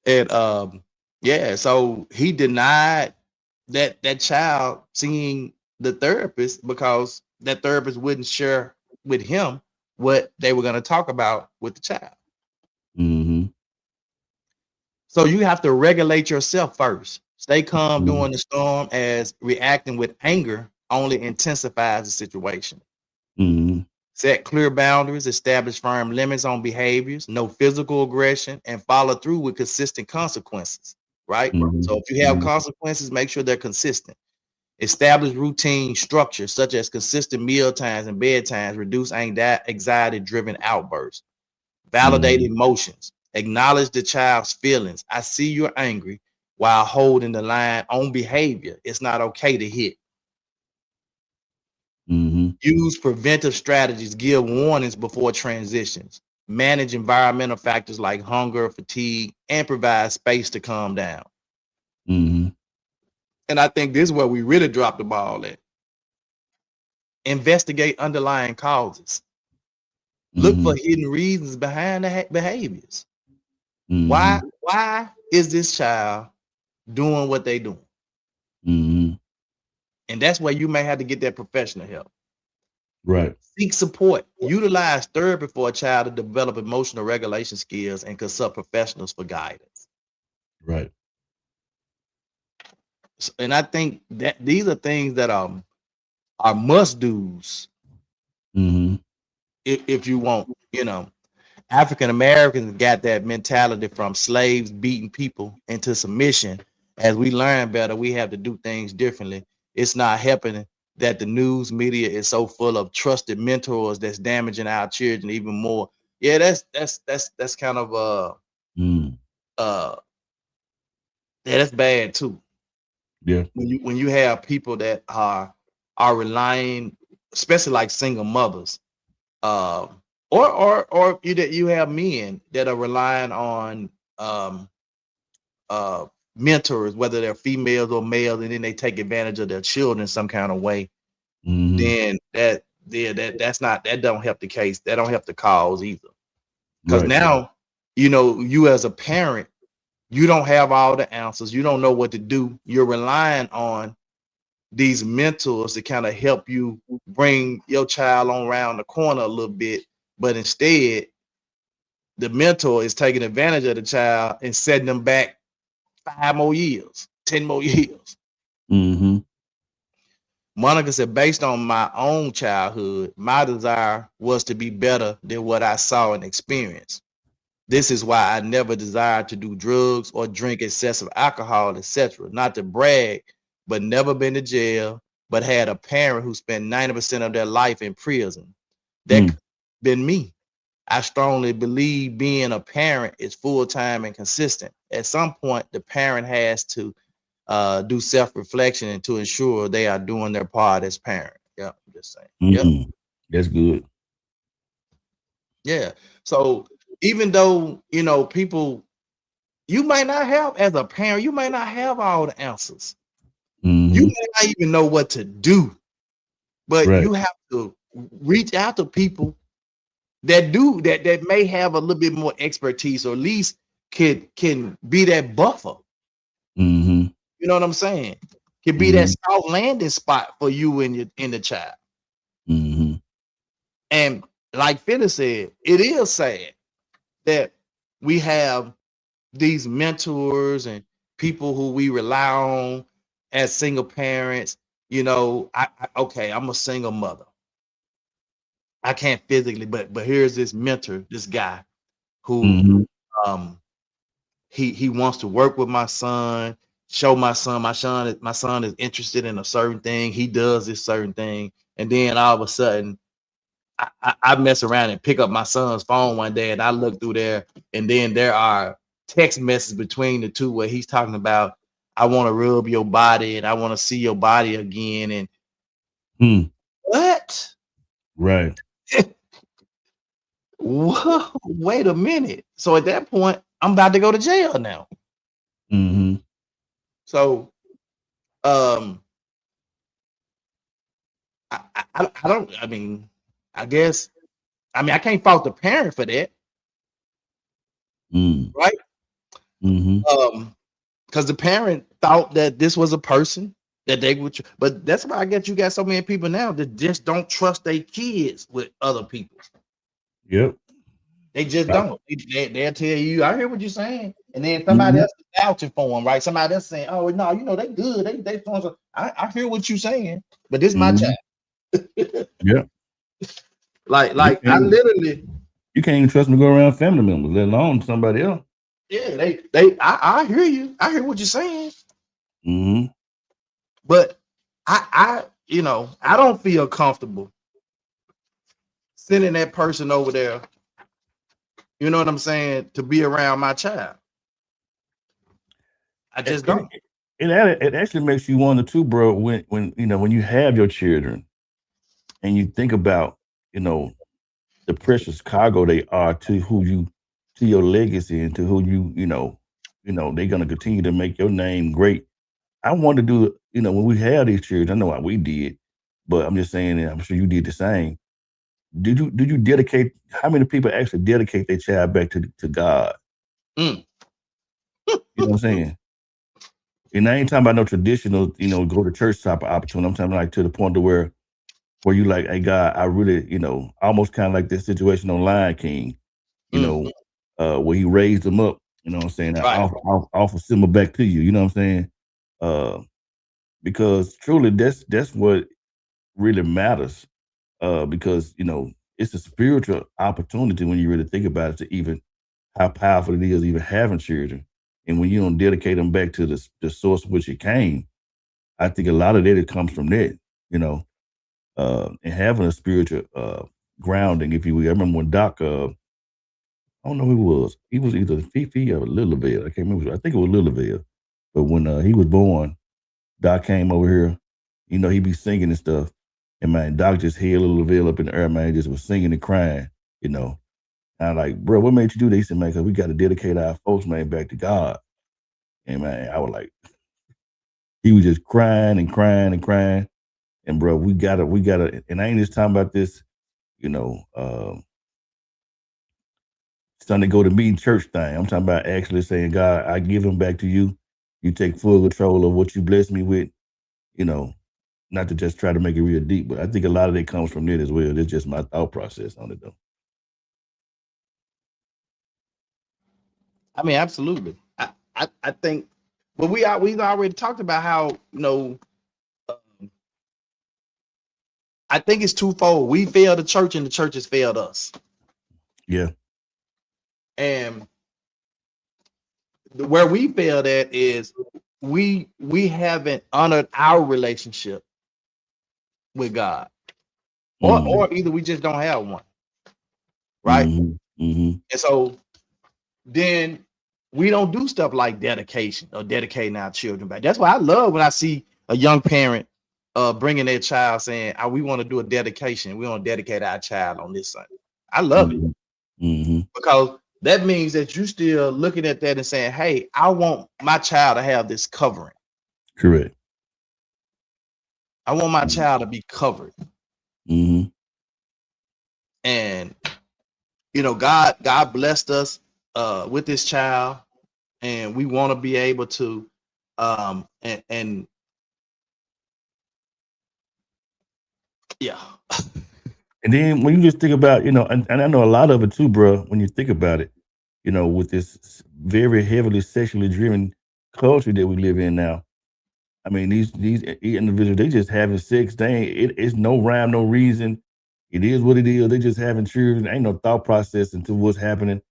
And yeah, so he denied that child seeing the therapist because that therapist wouldn't share with him what they were going to talk about with the child. So you have to regulate yourself first. Stay calm during the storm, as reacting with anger only intensifies the situation. Set clear boundaries, establish firm limits on behaviors, no physical aggression, and follow through with consistent consequences, right? So if you have consequences, make sure they're consistent. Establish routine structures such as consistent meal times and bedtimes, reduce anxiety-driven outbursts. Validate emotions. Acknowledge the child's feelings. I see you're angry, while holding the line on behavior. It's not okay to hit. Use preventive strategies, give warnings before transitions, manage environmental factors like hunger, fatigue, and provide space to calm down. And I think this is where we really dropped the ball at. Investigate underlying causes. Look for hidden reasons behind the behaviors. Why is this child doing what they doing? And that's where you may have to get that professional help. Right. Seek support. Utilize therapy for a child to develop emotional regulation skills and consult professionals for guidance. Right. And I think that these are things that are must-dos. If you want, you know, African Americans got that mentality from slaves beating people into submission. As we learn better, we have to do things differently. It's not helping that the news media is so full of trusted mentors that's damaging our children even more. Yeah, that's kind of that's bad too. Yeah. When you have people that are relying, especially like single mothers, or you have men that are relying on mentors, whether they're females or males, and then they take advantage of their children some kind of way. Then that don't help the case. That don't help the cause either. Because now, you know, you as a parent, you don't have all the answers. You don't know what to do. You're relying on these mentors to kind of help you bring your child on around the corner a little bit. But instead, the mentor is taking advantage of the child and setting them back 5 more years, 10 more years. Monica said, based on my own childhood, my desire was to be better than what I saw and experienced. This is why I never desired to do drugs or drink excessive alcohol, etc. Not to brag, but never been to jail, but had a parent who spent 90% of their life in prison. That could have been me. I strongly believe being a parent is full-time and consistent. At some point, the parent has to do self-reflection and to ensure they are doing their part as parent. Yeah, I'm just saying. Yep. That's good. Yeah. So even though people, you might not have, as a parent, you might not have all the answers. You may not even know what to do, but Right. you have to reach out to people that do that may have a little bit more expertise, or at least can be that buffer. Mm-hmm. You know what I'm saying? Can be that soft landing spot for you and the child. Mm-hmm. And like Phyllis said, it is sad that we have these mentors and people who we rely on as single parents. Okay, I'm a single mother. I can't physically, but here's this mentor, this guy who he wants to work with my son, show my son is interested in a certain thing. He does this certain thing, and then all of a sudden, I mess around and pick up my son's phone one day, and I look through there, and then there are text messages between the two where he's talking about, I want to rub your body and I want to see your body again. And what? Right. Whoa, wait a minute. So at that point, I'm about to go to jail now. So I don't, I guess, I can't fault the parent for that. Right? Because the parent thought that this was a person that they would, but that's why I guess you got so many people now that just don't trust their kids with other people. Yep. They just don't. They'll tell you, I hear what you're saying, and then somebody else is vouching for them, right? Somebody else saying, oh no, they good. They I hear what you're saying, but this is my child. Yeah. Like I literally, you can't even trust them to go around family members, let alone somebody else. Yeah, I hear you. I hear what you're saying. But I don't feel comfortable sending that person over there, you know what I'm saying, to be around my child. I just don't. It actually makes you wonder too, bro, when you have your children and you think about, the precious cargo they are to your legacy and to who they're gonna continue to make your name great. I want to do, when we have these children, I know what we did, but I'm just saying, and I'm sure you did the same. Did you dedicate? How many people actually dedicate their child back to God? You know what I'm saying? And I ain't talking about no traditional, go to church type of opportunity. I'm talking like to the point to where you like, hey God, I really, almost kind of like this situation on Lion King, where he raised them up. You know what I'm saying? Right. Offer Simba back to you. You know what I'm saying? Because truly, that's what really matters. Because it's a spiritual opportunity when you really think about it, to even how powerful it is even having children. And when you don't dedicate them back to the source which it came, I think a lot of that it comes from that, and having a spiritual grounding, if you will. I remember when Doc, I don't know who he was. He was either Fifi or Lilibelle. I can't remember. I think it was Lilibelle. But when he was born, Doc came over here. He'd be singing and stuff. And man, Doc just held Lilibelle up in the air, man, just was singing and crying, And I'm like, bro, what made you do this? He said, man, because we got to dedicate our folks, man, back to God. And man, I was like, he was just crying and crying and crying. And bro, we gotta, and I ain't just talking about this, Sunday go to meeting church thing. I'm talking about actually saying, God, I give them back to you. You take full control of what you bless me with, not to just try to make it real deep, but I think a lot of it comes from it as well. That's just my thought process on it though. Absolutely. I think, but we've already talked about how, I think it's twofold. We failed the church and the church has failed us. Yeah. And where we failed at is we haven't honored our relationship with God. Or either we just don't have one. right? Mm-hmm. And so then we don't do stuff like dedication or dedicating our children back. That's why I love when I see a young parent bringing their child saying, we want to do a dedication. We want to dedicate our child on this Sunday. I love it because that means that you still looking at that and saying, hey, I want my child to have this covering. Correct. I want my child to be covered. And you know, God blessed us with this child, and we want to be able to and yeah. And then when you just think about, you know, and I know a lot of it too, bro, when you think about it, you know, with this very heavily sexually driven culture that we live in now. I mean, these individuals, they just having sex. It's no rhyme, no reason. It is what it is. They just having children. Ain't no thought process into what's happening.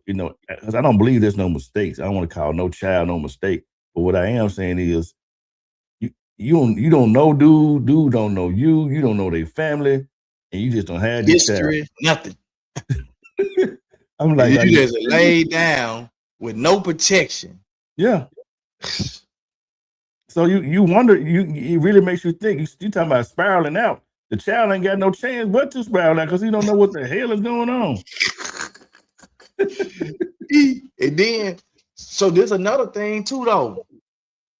You know, because I don't believe there's no mistakes. I don't want to call no child no mistake. But what I am saying is, you don't know dude don't know you don't know their family, and you just don't have this history, nothing. I'm like, you just laid down with no protection. Yeah. So you wonder, it really makes you think. You talking about spiraling out. The child ain't got no chance but to spiral out because he don't know what the hell is going on. And then, so there's another thing too, though.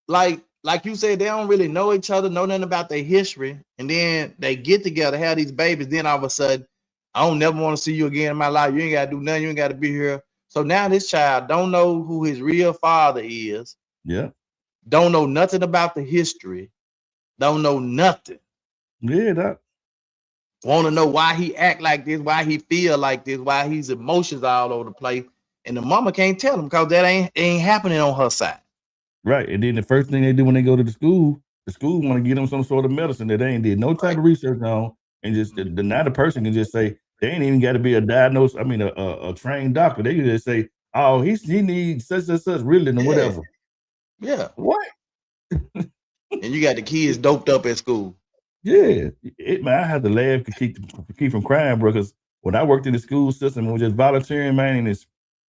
Like you said, they don't really know each other, know nothing about their history, and then they get together, have these babies. Then all of a sudden, I don't never want to see you again in my life. You ain't got to do nothing. You ain't got to be here. So now this child don't know who his real father is. Yeah. Don't know nothing about the history. Don't know nothing. Yeah, that. Want to know why he act like this, why he feel like this, why his emotions all over the place, and the mama can't tell him because that ain't happening on her side. Right, and then the first thing they do when they go to the school want to get them some sort of medicine that they ain't did no type of research on, and just now the person can just say they ain't even got to be a diagnosed. I mean, a trained doctor. They can just say, oh, he needs such really or whatever. Yeah. What? And you got the kids doped up at school. Yeah, man, I had to laugh to keep from crying, bro. Because when I worked in the school system, we was just volunteering, man, and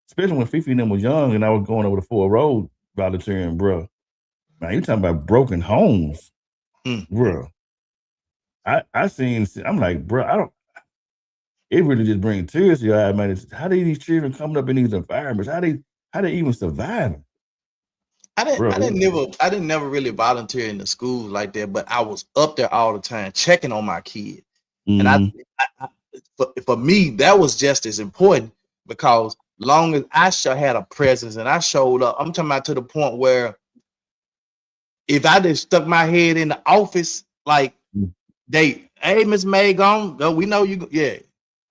especially when Fifi and them was young, and I was going over the Ford Road volunteering, bro. Man, you talking about broken homes, bro. I seen. I'm like, bro, I don't. It really just brings tears to your eye, man. How do these children coming up in these environments? How they even survive? I didn't never really volunteer in the schools like that, but I was up there all the time checking on my kids. And I for me, that was just as important because long as I had a presence and I showed up, I'm talking about to the point where if I just stuck my head in the office, like hey, Miss May, go, we know you, yeah.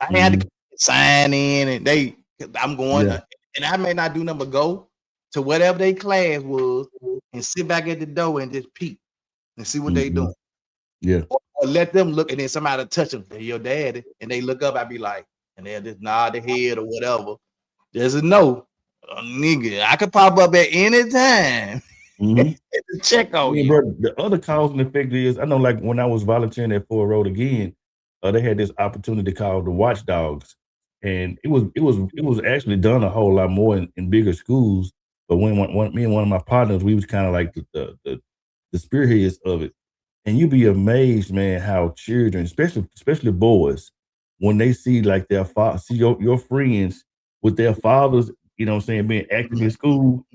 I had to sign in and I'm going, and I may not do nothing but go to whatever their class was and sit back at the door and just peek and see what they doing. Yeah. Or let them look and then somebody touch them. They're your daddy. And they look up, I'd be like, and they'll just nod their head or whatever. There's a no. Nigga, I could pop up at any time. Check on you. Bro, the other cause and effect is, I know like when I was volunteering at Ford Road again, they had this opportunity called the Watchdogs. And it was actually done a whole lot more in bigger schools. But when me and one of my partners, we was kind of like the spearheads of it. And you'd be amazed, man, how children, especially boys, when they see like their see your friends with their fathers, you know what I'm saying, being active in school,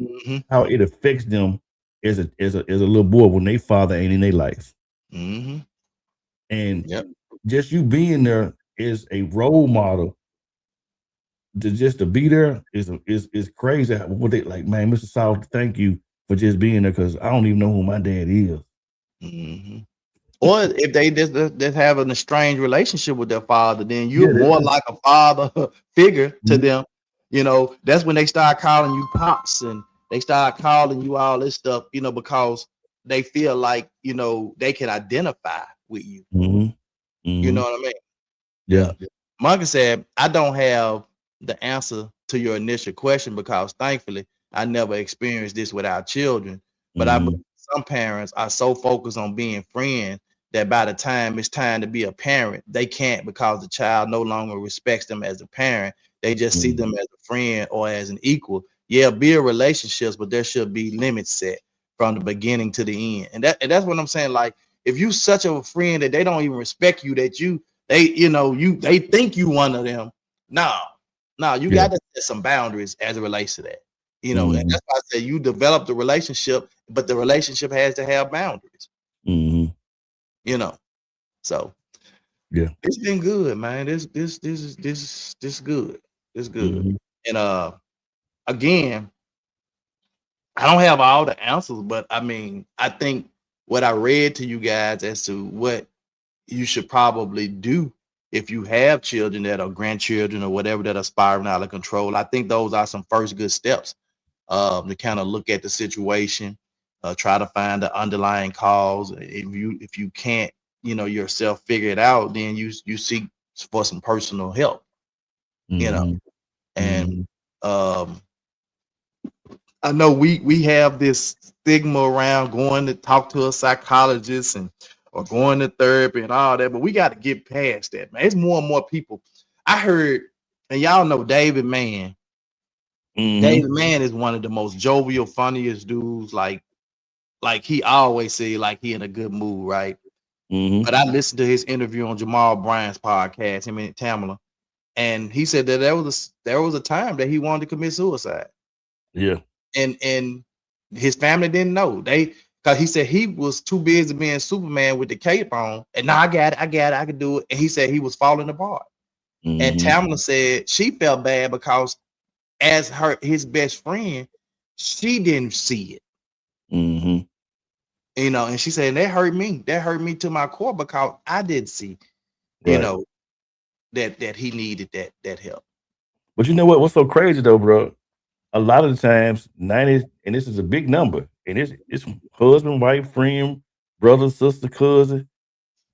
how it affects them as a little boy when their father ain't in their life. And just you being there is a role model. To be there is crazy. What they like, man, Mr. South, thank you for just being there because I don't even know who my dad is. Or if they just have an estranged relationship with their father, then you're more like a father figure to them. You know, that's when they start calling you pops and they start calling you all this stuff, you know, because they feel like, you know, they can identify with you. You know what I mean? Yeah. Monkey said, I don't have the answer to your initial question because thankfully I never experienced this with our children. But I believe some parents are so focused on being friends that by the time it's time to be a parent, they can't because the child no longer respects them as a parent. They just see them Mhm. as a friend or as an equal. Yeah, build relationships, but there should be limits set from the beginning to the end. And that's what I'm saying. Like, if you such a friend that they don't even respect you, that they think you one of them. No, no, you Yeah. got to set some boundaries as it relates to that. And Mhm. that's why I say you develop the relationship, but the relationship has to have boundaries. Mhm. You know, so Yeah. it's been good, man. This good. It's good. Mhm. And again, I don't have all the answers, but I mean, I think what I read to you guys as to what you should probably do if you have children that are grandchildren or whatever that are spiraling out of control. I think those are some first good steps to kind of look at the situation, try to find the underlying cause. If you can't, yourself figure it out, then you seek for some personal help, you know. Mhm. And Mhm. um, I know we have this stigma around going to talk to a psychologist and or going to therapy and all that, but we got to get past that, man. It's more and more people. I heard, and y'all know David Mann. Mhm. David Mann is one of the most jovial, funniest dudes. Like he always say, like he in a good mood, right? Mhm. But I listened to his interview on Jamal Bryant's podcast, him and Tamala, and he said that there was a time that he wanted to commit suicide, Yeah. and his family didn't know. Because he said he was too busy being Superman with the cape on, and now I can do it. And he said he was falling apart. And Mhm. Tamala said she felt bad because as his best friend, she didn't see it. Mhm. And she said that hurt me. That hurt me to my core because I didn't see, you Right. know, that he needed that help. But you know what? What's so crazy though, bro? A lot of the times, 90, and this is a big number, and it's husband, wife, friend, brother, sister, cousin.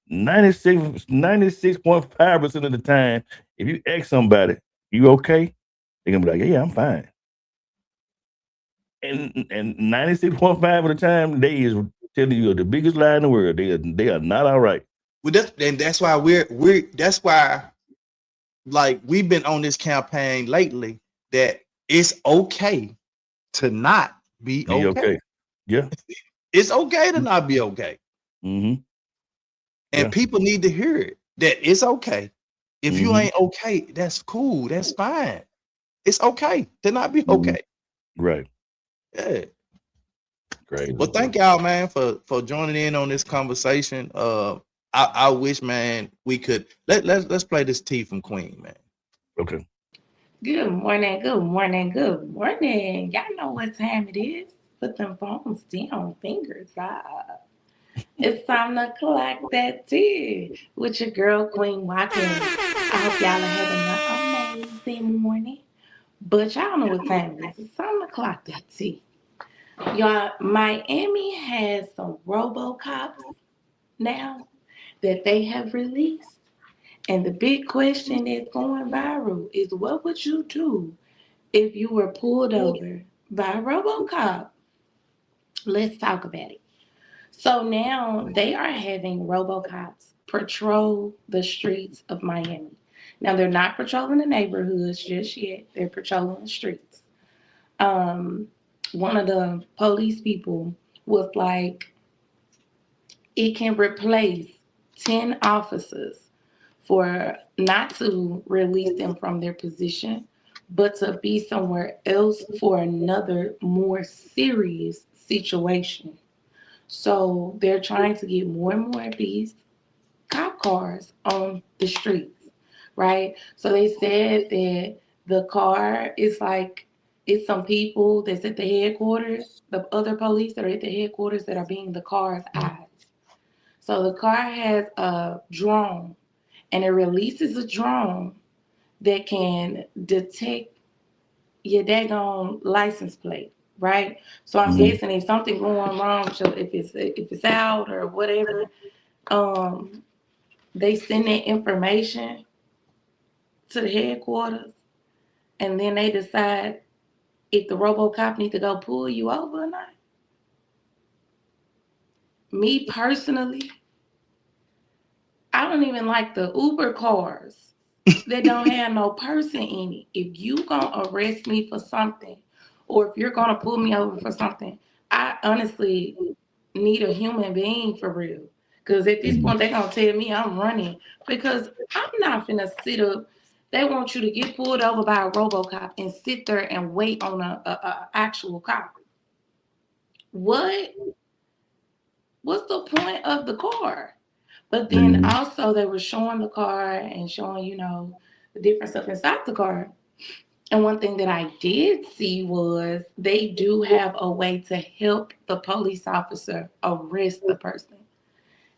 96.5% of the time, if you ask somebody, you okay? They're gonna be like, yeah, I'm fine. And 96.5 of the time, they is telling you the biggest lie in the world. They are not all right. That's why that's why like we've been on this campaign lately that it's okay to not be Be okay. okay. Yeah. It's okay to not be okay. Mm-hmm. And Yeah. people need to hear it that it's okay. If you Mm-hmm. ain't okay, that's cool. That's fine. It's okay to not be Mm-hmm. okay. Right. Yeah. Crazy, Well, bro. thank y'all, man, for joining in on this conversation. I wish, man, we could let's play this T from Queen, man. Okay. Good morning, good morning, good morning. Y'all know what time it is. Put them phones down, fingers up. It's time to clock that tea with your girl Queen Watkins. I hope y'all are having an amazing morning. But y'all know what time it is. It's time to clock that tea. Y'all, Miami has some RoboCops now that they have released. And the big question that's going viral is what would you do if you were pulled over by a RoboCop? Let's talk about it. So now they are having RoboCops patrol the streets of Miami. Now they're not patrolling the neighborhoods just yet. They're patrolling the streets. Um, One of the police people was like, it can replace 10 officers for not to release them from their position, but to be somewhere else for another more serious situation. So they're trying to get more and more of these cop cars on the streets, right? So they said that the car is like it's some people that's at the headquarters, the other police that are at the headquarters that are being the car's eyes. So the car has a drone and it releases a drone that can detect your daggone license plate, right? So I'm Mm-hmm. guessing if something going wrong, so if it's out or whatever, um, they send that information to the headquarters, and then they decide if the RoboCop need to go pull you over or not. Me personally, I don't even like the Uber cars that don't have no person in it. If you gonna arrest me for something, or if you're gonna pull me over for something, I honestly need a human being for real. Because at this point, they're gonna tell me I'm running because I'm not finna sit up. They want you to get pulled over by a RoboCop and sit there and wait on a actual cop. What? What's the point of the car? But then also they were showing the car and showing, the different stuff inside the car. And one thing that I did see was they do have a way to help the police officer arrest the person.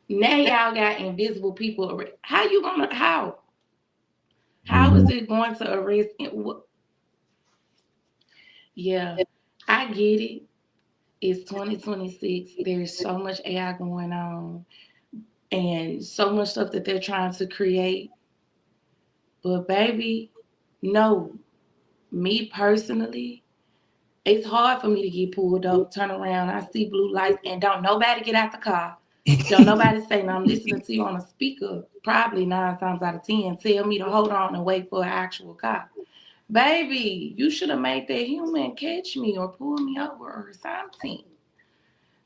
Now y'all got invisible people. How you gonna how? How is it going to arrest? Yeah, I get it. It's 2026. There's so much AI going on and so much stuff that they're trying to create. But baby, no, me personally, it's hard for me to get pulled up, turn around, I see blue lights, and don't nobody get out the car. Don't nobody say, no, I'm listening to you on a speaker, probably 9 times out of 10, tell me to hold on and wait for an actual car. Baby, you should have made that human catch me or pull me over or something.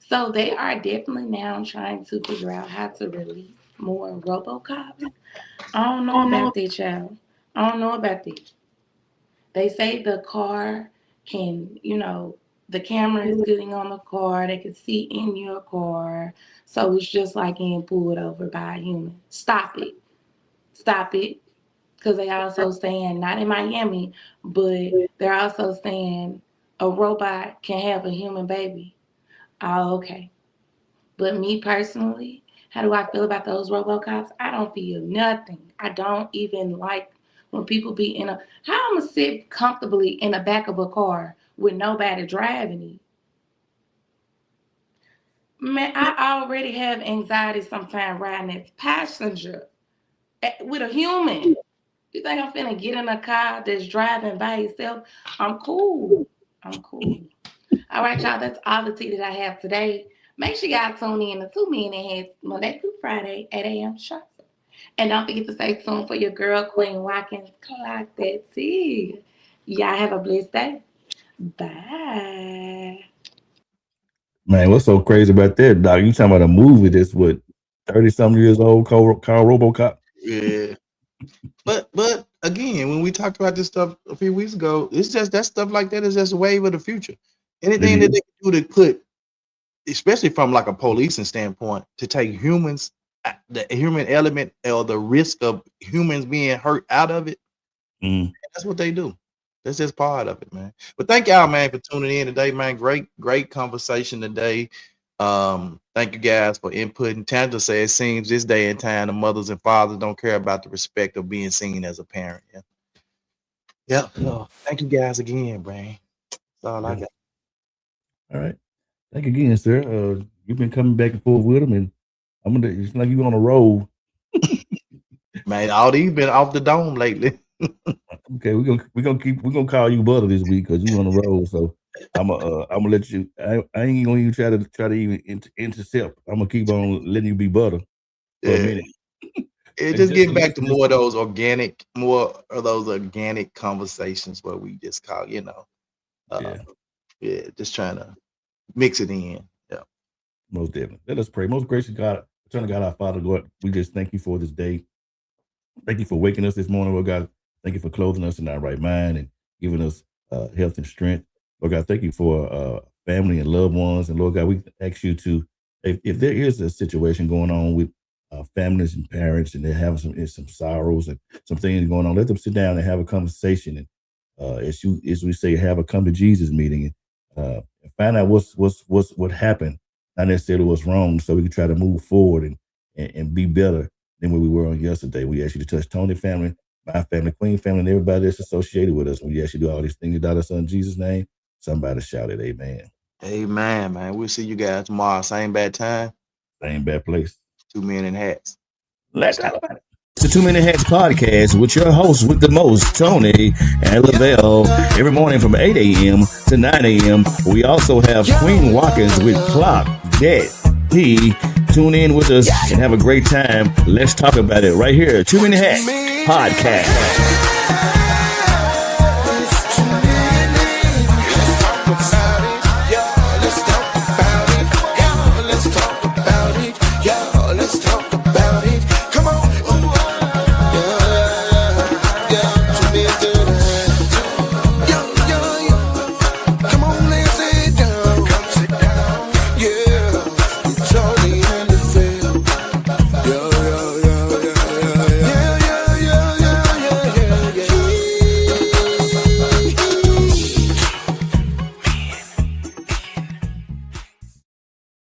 So they are definitely now trying to figure out how to release more RoboCops. I don't know about that, child. I don't know about this. They say the car can, the camera is getting on the car. They can see in your car. So it's just like getting pulled over by a human. Stop it. Stop it. Because they also saying, not in Miami, but they're also saying a robot can have a human baby. Oh, okay. But me personally, how do I feel about those RoboCops? I don't feel nothing. I don't even like when people be how I'm gonna sit comfortably in the back of a car with nobody driving it. Man, I already have anxiety sometimes riding as passenger with a human. You think I'm finna get in a car that's driving by itself? I'm cool. All right, y'all, that's all the tea that I have today. Make sure y'all tune in to 2 Million Heads Monday through Friday, 8 a.m. sharp. And don't forget to stay tuned for your girl, Queen Watkins. Clock that tea. Y'all have a blessed day. Bye. Man, what's so crazy about that, Doc? You talking about a movie that's 30-something years old called RoboCop? Yeah. But again, when we talked about this stuff a few weeks ago, it's just that stuff like that is just a wave of the future. Anything that they can do to put, especially from like a policing standpoint, to take humans, the human element or the risk of humans being hurt out of it, that's what they do. That's just part of it, man. But thank y'all, man, for tuning in today, man. Great conversation today. Thank you guys for inputting. Tanja said it seems this day and time the mothers and fathers don't care about the respect of being seen as a parent. Yeah. So, thank you guys again, man. That's all I got. All right. Thank you again, sir. You've been coming back and forth with them, and it's like you on a roll. Man, all these been off the dome lately. Okay, we're gonna call you Butter this week because you on the road. So I'm gonna let you. I ain't gonna even try to even intercept. I'm gonna keep on letting you be Butter for a minute. Just getting back to more of those organic conversations where we just call, just trying to mix it in. Yeah, most definitely. Let us pray. Most gracious God, eternal God, our Father, Lord, we just thank you for this day. Thank you for waking us this morning, Lord God. Thank you for clothing us in our right mind and giving us health and strength. Lord God, thank you for family and loved ones. And Lord God, we ask you to, if there is a situation going on with families and parents and they're having some sorrows and some things going on, let them sit down and have a conversation. And as we say, have a come to Jesus meeting and find out what happened, not necessarily what's wrong, so we can try to move forward and be better than where we were on yesterday. We ask you to touch Tony family, my family, Queen family, and everybody that's associated with us. We ask you to do all these things in our son Jesus' name. Somebody shout it, amen. Amen, man. We'll see you guys tomorrow. Same bad time. Same bad place. 2 Men in Hats. Let's talk about it. It's the 2 Minute Hats podcast with your hosts with the most, Tony and Lavelle, every morning from 8 a.m. to 9 a.m. We also have Queen Watkins with Clock That He Tune in with us and have a great time. Let's talk about it right here. Too Many Hats Podcast.